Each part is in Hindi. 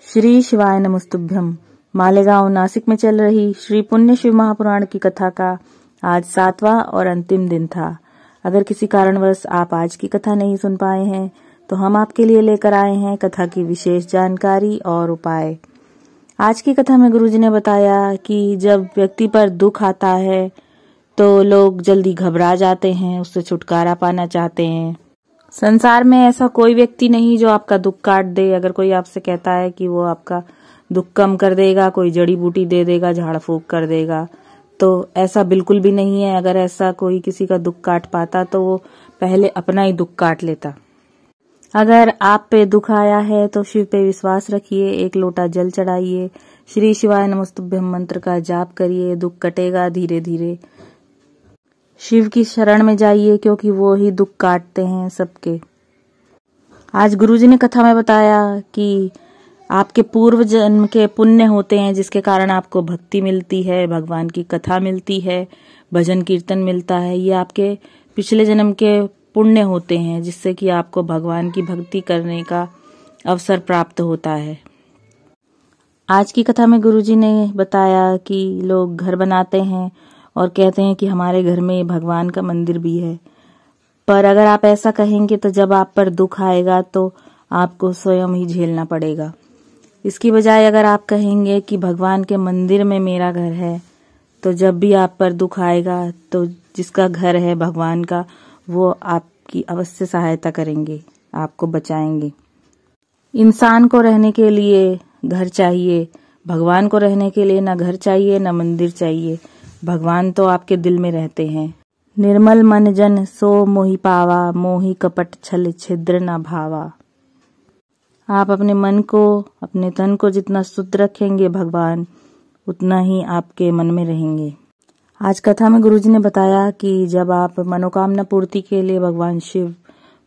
श्री शिवाय नमस्तुभ्यम। मालेगांव नासिक में चल रही श्री पुण्य शिव महापुराण की कथा का आज 7वां और अंतिम दिन था। अगर किसी कारणवश आप आज की कथा नहीं सुन पाए हैं तो हम आपके लिए लेकर आए हैं कथा की विशेष जानकारी और उपाय। आज की कथा में गुरुजी ने बताया कि जब व्यक्ति पर दुख आता है तो लोग जल्दी घबरा जाते हैं, उससे छुटकारा पाना चाहते हैं। संसार में ऐसा कोई व्यक्ति नहीं जो आपका दुख काट दे। अगर कोई आपसे कहता है कि वो आपका दुख कम कर देगा, कोई जड़ी बूटी दे देगा, झाड़ फूंक कर देगा, तो ऐसा बिल्कुल भी नहीं है। अगर ऐसा कोई किसी का दुख काट पाता तो वो पहले अपना ही दुख काट लेता। अगर आप पे दुख आया है तो शिव पे विश्वास रखिए, एक लोटा जल चढ़ाइए, श्री शिवाय नमस्तुभ्यम मंत्र का जाप करिए, दुख कटेगा धीरे धीरे। शिव की शरण में जाइए क्योंकि वो ही दुख काटते हैं सबके। आज गुरुजी ने कथा में बताया कि आपके पूर्व जन्म के पुण्य होते हैं जिसके कारण आपको भक्ति मिलती है, भगवान की कथा मिलती है, भजन कीर्तन मिलता है। ये आपके पिछले जन्म के पुण्य होते हैं जिससे कि आपको भगवान की भक्ति करने का अवसर प्राप्त होता है। आज की कथा में गुरुजी ने बताया कि लोग घर बनाते हैं और कहते हैं कि हमारे घर में भगवान का मंदिर भी है, पर अगर आप ऐसा कहेंगे तो जब आप पर दुख आएगा तो आपको स्वयं ही झेलना पड़ेगा। इसकी बजाय अगर आप कहेंगे कि भगवान के मंदिर में मेरा घर है, तो जब भी आप पर दुख आएगा तो जिसका घर है भगवान का वो आपकी अवश्य सहायता करेंगे, आपको बचाएंगे। इंसान को रहने के लिए घर चाहिए, भगवान को रहने के लिए ना घर चाहिए ना मंदिर चाहिए। भगवान तो आपके दिल में रहते हैं। निर्मल मन जन सो मोहि पावा, मोहि कपट छल छिद्र न भावा। आप अपने मन को, अपने तन को जितना शुद्ध रखेंगे भगवान उतना ही आपके मन में रहेंगे। आज कथा में गुरुजी ने बताया कि जब आप मनोकामना पूर्ति के लिए भगवान शिव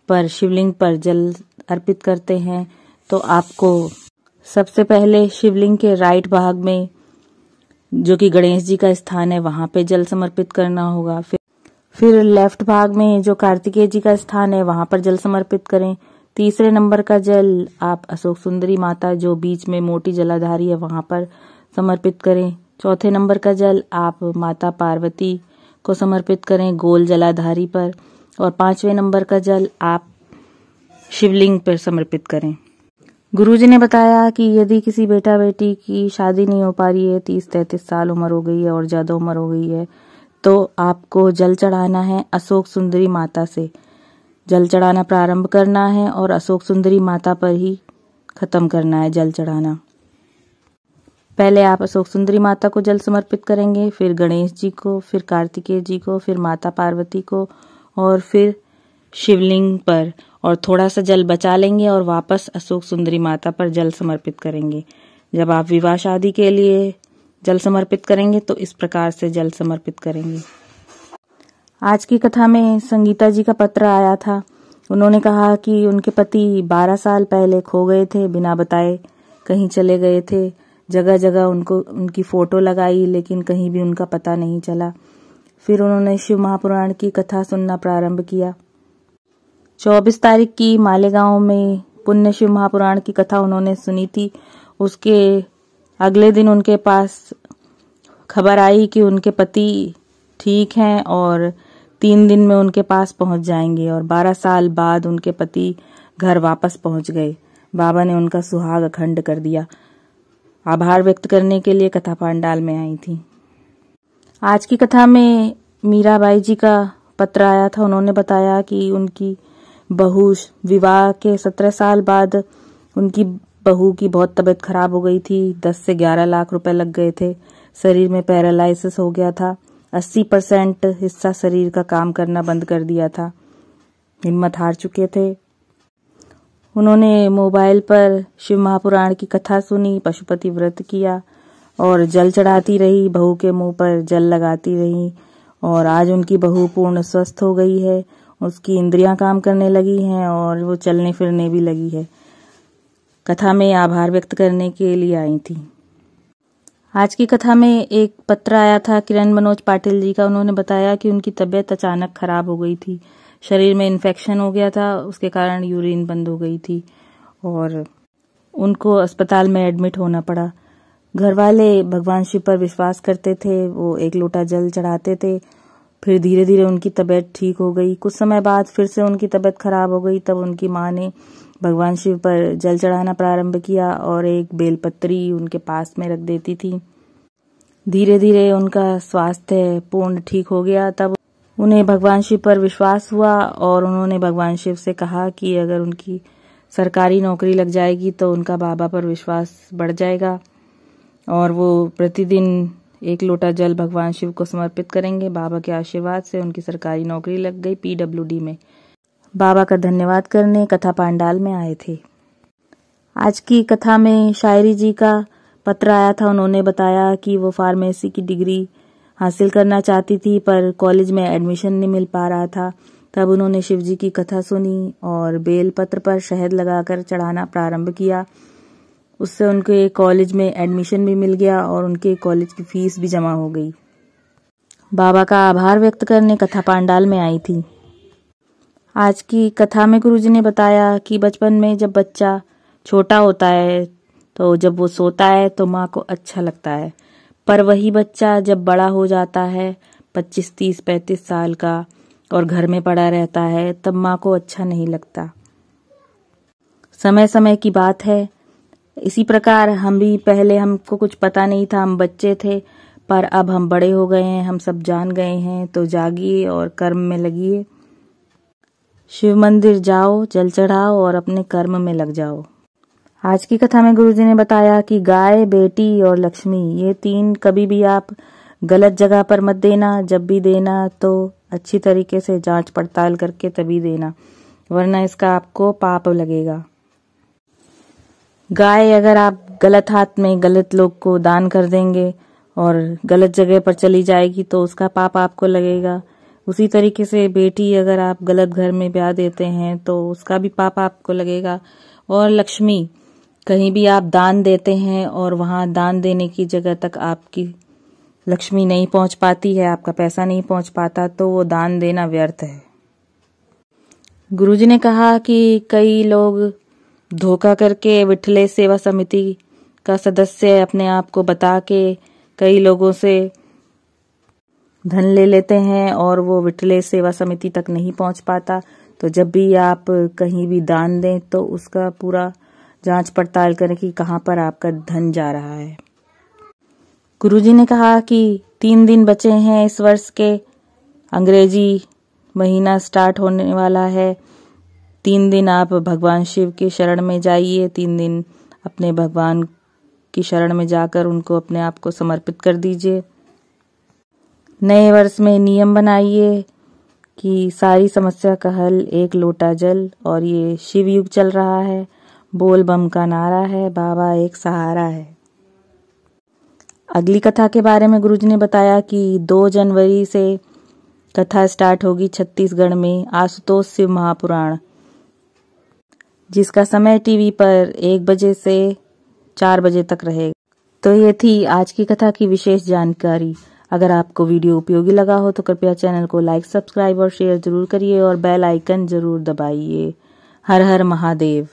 पर, शिवलिंग पर जल अर्पित करते हैं तो आपको सबसे पहले शिवलिंग के राइट भाग में, जो कि गणेश जी का स्थान है, वहां पे जल समर्पित करना होगा। फिर लेफ्ट भाग में जो कार्तिकेय जी का स्थान है वहां पर जल समर्पित करें। तीसरे नंबर का जल आप अशोक सुंदरी माता, जो बीच में मोटी जलाधारी है, वहां पर समर्पित करें। चौथे नंबर का जल आप माता पार्वती को समर्पित करें गोल जलाधारी पर। और 5वें नंबर का जल आप शिवलिंग पर समर्पित करें। गुरुजी ने बताया कि यदि किसी बेटा बेटी की शादी नहीं हो पा रही है, 30-33 साल उम्र हो गई है और ज्यादा उम्र हो गई है, तो आपको जल चढ़ाना है अशोक सुंदरी माता से। जल चढ़ाना प्रारंभ करना है और अशोक सुंदरी माता पर ही खत्म करना है जल चढ़ाना। पहले आप अशोक सुंदरी माता को जल समर्पित करेंगे, फिर गणेश जी को, फिर कार्तिकेय जी को, फिर माता पार्वती को और फिर शिवलिंग पर, और थोड़ा सा जल बचा लेंगे और वापस अशोक सुंदरी माता पर जल समर्पित करेंगे। जब आप विवाह शादी के लिए जल समर्पित करेंगे तो इस प्रकार से जल समर्पित करेंगे। आज की कथा में संगीता जी का पत्र आया था। उन्होंने कहा कि उनके पति 12 साल पहले खो गए थे, बिना बताए कहीं चले गए थे। जगह जगह उनकी फोटो लगाई लेकिन कहीं भी उनका पता नहीं चला। फिर उन्होंने शिव महापुराण की कथा सुनना प्रारंभ किया। 24 तारीख की मालेगांव में पुण्य शिव महापुराण की कथा उन्होंने सुनी थी। उसके अगले दिन उनके पास खबर आई कि उनके पति ठीक हैं और 3 दिन में उनके पास पहुंच जाएंगे। और 12 साल बाद उनके पति घर वापस पहुंच गए। बाबा ने उनका सुहाग अखंड कर दिया। आभार व्यक्त करने के लिए कथा पांडाल में आई थी। आज की कथा में मीराबाई जी का पत्र आया था। उन्होंने बताया कि उनकी बहू, विवाह के 17 साल बाद उनकी बहू की बहुत तबीयत खराब हो गई थी। 10 से 11 लाख रुपए लग गए थे। शरीर में पैरालाइसिस हो गया था। 80% हिस्सा शरीर का काम करना बंद कर दिया था। हिम्मत हार चुके थे। उन्होंने मोबाइल पर शिव महापुराण की कथा सुनी, पशुपति व्रत किया और जल चढ़ाती रही, बहू के मुंह पर जल लगाती रही। और आज उनकी बहू पूर्ण स्वस्थ हो गई है। उसकी इंद्रियां काम करने लगी हैं और वो चलने फिरने भी लगी है। कथा में आभार व्यक्त करने के लिए आई थी। आज की कथा में एक पत्र आया था किरण मनोज पाटिल जी का। उन्होंने बताया कि उनकी तबीयत अचानक खराब हो गई थी। शरीर में इन्फेक्शन हो गया था, उसके कारण यूरिन बंद हो गई थी और उनको अस्पताल में एडमिट होना पड़ा। घर वाले भगवान शिव पर विश्वास करते थे, वो 1 लोटा जल चढ़ाते थे। फिर धीरे धीरे उनकी तबीयत ठीक हो गई। कुछ समय बाद फिर से उनकी तबीयत खराब हो गई। तब उनकी माँ ने भगवान शिव पर जल चढ़ाना प्रारंभ किया और एक बेलपत्री उनके पास में रख देती थी। धीरे धीरे उनका स्वास्थ्य पूर्ण ठीक हो गया। तब उन्हें भगवान शिव पर विश्वास हुआ और उन्होंने भगवान शिव से कहा कि अगर उनकी सरकारी नौकरी लग जाएगी तो उनका बाबा पर विश्वास बढ़ जाएगा और वो प्रतिदिन 1 लोटा जल भगवान शिव को समर्पित करेंगे। बाबा के आशीर्वाद से उनकी सरकारी नौकरी लग गई PWD में। बाबा का धन्यवाद करने कथा पांडाल में आए थे। आज की कथा में शायरी जी का पत्र आया था। उन्होंने बताया कि वो फार्मेसी की डिग्री हासिल करना चाहती थी पर कॉलेज में एडमिशन नहीं मिल पा रहा था। तब उन्होंने शिव जी की कथा सुनी और बेल पत्र पर शहद लगाकर चढ़ाना प्रारंभ किया। उससे उनके कॉलेज में एडमिशन भी मिल गया और उनके कॉलेज की फीस भी जमा हो गई। बाबा का आभार व्यक्त करने कथा पांडाल में आई थी। आज की कथा में गुरुजी ने बताया कि बचपन में जब बच्चा छोटा होता है तो जब वो सोता है तो माँ को अच्छा लगता है, पर वही बच्चा जब बड़ा हो जाता है 25, 30, 35 साल का और घर में पड़ा रहता है तब माँ को अच्छा नहीं लगता। समय समय की बात है। इसी प्रकार हम भी पहले हमको कुछ पता नहीं था, हम बच्चे थे, पर अब हम बड़े हो गए हैं, हम सब जान गए हैं। तो जागिए और कर्म में लगिए। शिव मंदिर जाओ, जल चढ़ाओ और अपने कर्म में लग जाओ। आज की कथा में गुरुजी ने बताया कि गाय, बेटी और लक्ष्मी ये 3 कभी भी आप गलत जगह पर मत देना। जब भी देना तो अच्छी तरीके से जांच पड़ताल करके तभी देना, वरना इसका आपको पाप लगेगा। गाय अगर आप गलत हाथ में गलत लोग को दान कर देंगे और गलत जगह पर चली जाएगी तो उसका पाप आपको लगेगा। उसी तरीके से बेटी अगर आप गलत घर में ब्याह देते हैं तो उसका भी पाप आपको लगेगा। और लक्ष्मी, कहीं भी आप दान देते हैं और वहां दान देने की जगह तक आपकी लक्ष्मी नहीं पहुंच पाती है, आपका पैसा नहीं पहुंच पाता, तो वो दान देना व्यर्थ है। गुरुजी ने कहा कि कई लोग धोखा करके विठले सेवा समिति का सदस्य अपने आप को बता के कई लोगों से धन ले लेते हैं और वो विठले सेवा समिति तक नहीं पहुंच पाता। तो जब भी आप कहीं भी दान दें तो उसका पूरा जांच पड़ताल करें कि कहां पर आपका धन जा रहा है। गुरुजी ने कहा कि 3 दिन बचे हैं इस वर्ष के, अंग्रेजी महीना स्टार्ट होने वाला है। 3 दिन आप भगवान शिव के शरण में जाइए। 3 दिन अपने भगवान की शरण में जाकर उनको अपने आप को समर्पित कर दीजिए। नए वर्ष में नियम बनाइए कि सारी समस्या का हल 1 लोटा जल, और ये शिव युग चल रहा है, बोल बम का नारा है, बाबा एक सहारा है। अगली कथा के बारे में गुरुजी ने बताया कि 2 जनवरी से कथा स्टार्ट होगी छत्तीसगढ़ में आशुतोष शिव महापुराण, जिसका समय टीवी पर 1 बजे से 4 बजे तक रहेगा। तो ये थी आज की कथा की विशेष जानकारी। अगर आपको वीडियो उपयोगी लगा हो तो कृपया चैनल को लाइक, सब्सक्राइब और शेयर जरूर करिए और बेल आइकन जरूर दबाइए। हर हर महादेव।